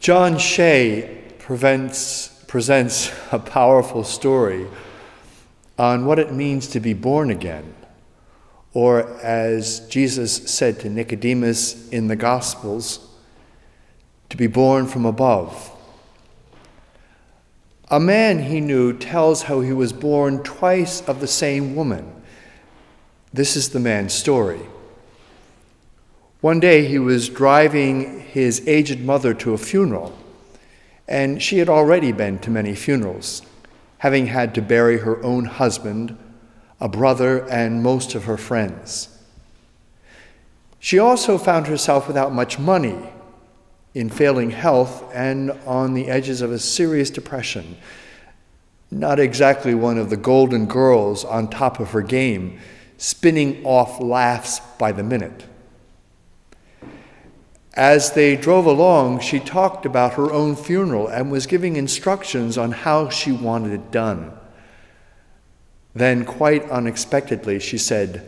John Shea presents a powerful story on what it means to be born again, or as Jesus said to Nicodemus in the Gospels, to be born from above. A man he knew tells how he was born twice of the same woman. This is the man's story. One day he was driving his aged mother to a funeral, and she had already been to many funerals, having had to bury her own husband, a brother, and most of her friends. She also found herself without much money, in failing health, and on the edges of a serious depression. Not exactly one of the golden girls on top of her game, spinning off laughs by the minute. As they drove along, she talked about her own funeral and was giving instructions on how she wanted it done. Then, quite unexpectedly, she said,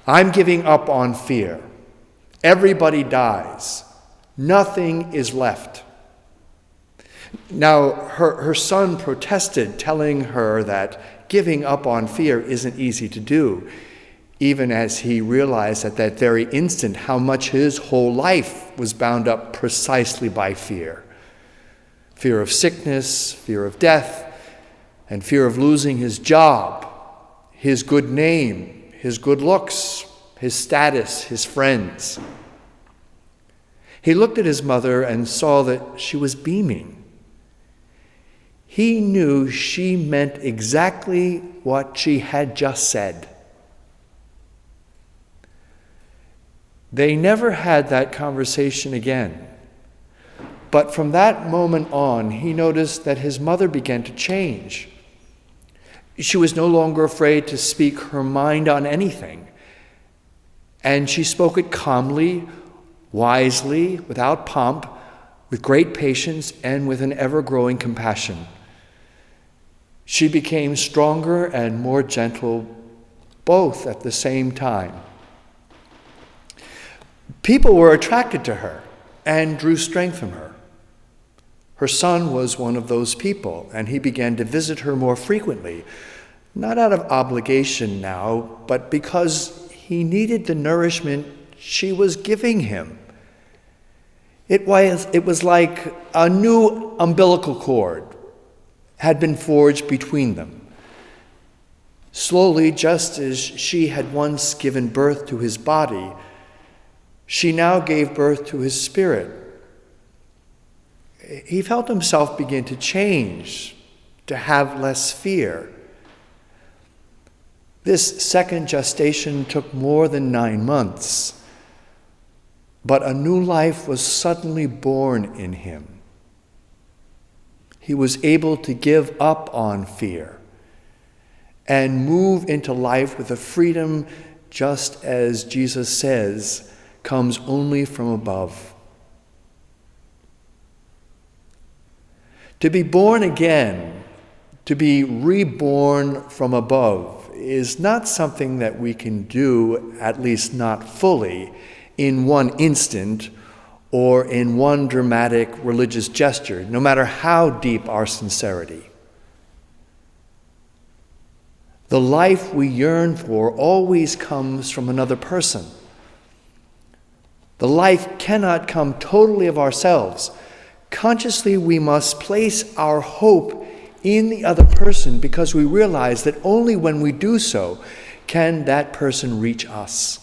"I'm giving up on fear. Everybody dies. Nothing is left." Now, her son protested, telling her that giving up on fear isn't easy to do, even as he realized at that very instant how much his whole life was bound up precisely by fear. Fear of sickness, fear of death, and fear of losing his job, his good name, his good looks, his status, his friends. He looked at his mother and saw that she was beaming. He knew she meant exactly what she had just said. They never had that conversation again. But from that moment on, he noticed that his mother began to change. She was no longer afraid to speak her mind on anything. And she spoke it calmly, wisely, without pomp, with great patience, and with an ever-growing compassion. She became stronger and more gentle, both at the same time. People were attracted to her and drew strength from her. Her son was one of those people, and he began to visit her more frequently, not out of obligation now, but because he needed the nourishment she was giving him. It was like a new umbilical cord had been forged between them. Slowly, just as she had once given birth to his body, she now gave birth to his spirit. He felt himself begin to change, to have less fear. This second gestation took more than 9 months, but a new life was suddenly born in him. He was able to give up on fear and move into life with a freedom, just as Jesus says, comes only from above. To be born again, to be reborn from above, is not something that we can do, at least not fully, in one instant or in one dramatic religious gesture, no matter how deep our sincerity. The life we yearn for always comes from another person. The life cannot come totally of ourselves. Consciously, we must place our hope in the other person because we realize that only when we do so can that person reach us.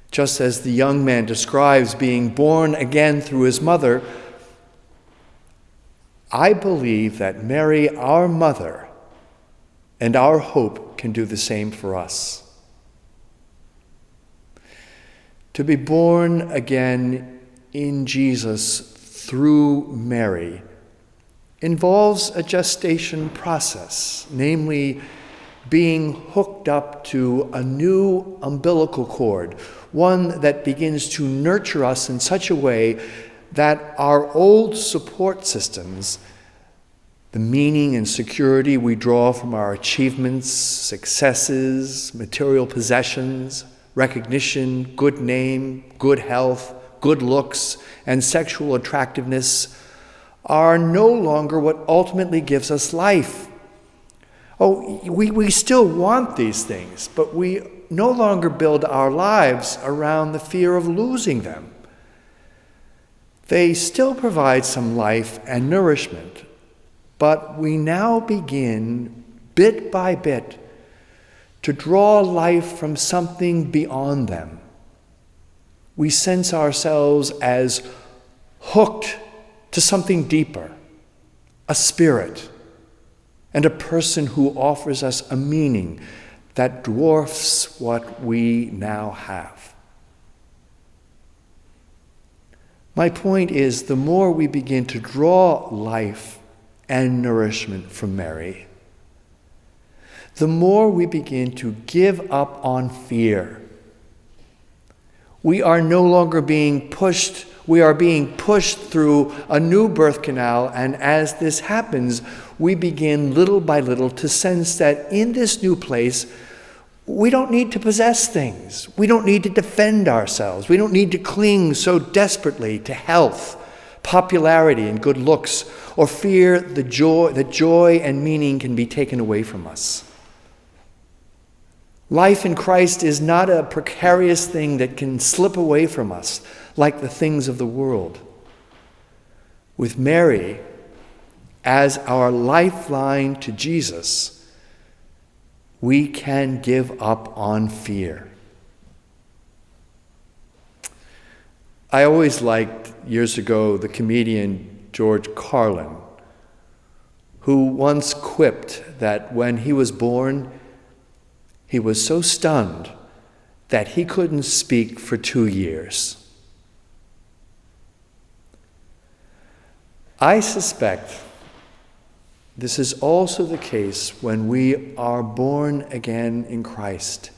Just as the young man describes being born again through his mother, I believe that Mary, our mother, and our hope can do the same for us. To be born again in Jesus through Mary involves a gestation process, namely being hooked up to a new umbilical cord, one that begins to nurture us in such a way that our old support systems, the meaning and security we draw from our achievements, successes, material possessions, recognition, good name, good health, good looks, and sexual attractiveness are no longer what ultimately gives us life. Oh, we still want these things, but we no longer build our lives around the fear of losing them. They still provide some life and nourishment, but we now begin, bit by bit, to draw life from something beyond them. We sense ourselves as hooked to something deeper, a spirit, and a person who offers us a meaning that dwarfs what we now have. My point is, the more we begin to draw life and nourishment from Mary, the more we begin to give up on fear. We are no longer being pushed, we are being pushed through a new birth canal, and as this happens, we begin little by little to sense that in this new place, we don't need to possess things. We don't need to defend ourselves. We don't need to cling so desperately to health, popularity, and good looks, or fear that joy and meaning can be taken away from us. Life in Christ is not a precarious thing that can slip away from us like the things of the world. With Mary as our lifeline to Jesus, we can give up on fear. I always liked, years ago, the comedian George Carlin, who once quipped that when he was born, he was so stunned that he couldn't speak for 2 years. I suspect this is also the case when we are born again in Christ.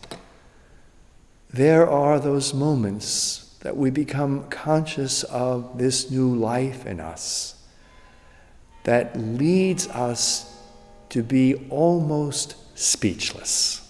There are those moments that we become conscious of this new life in us that leads us to be almost speechless.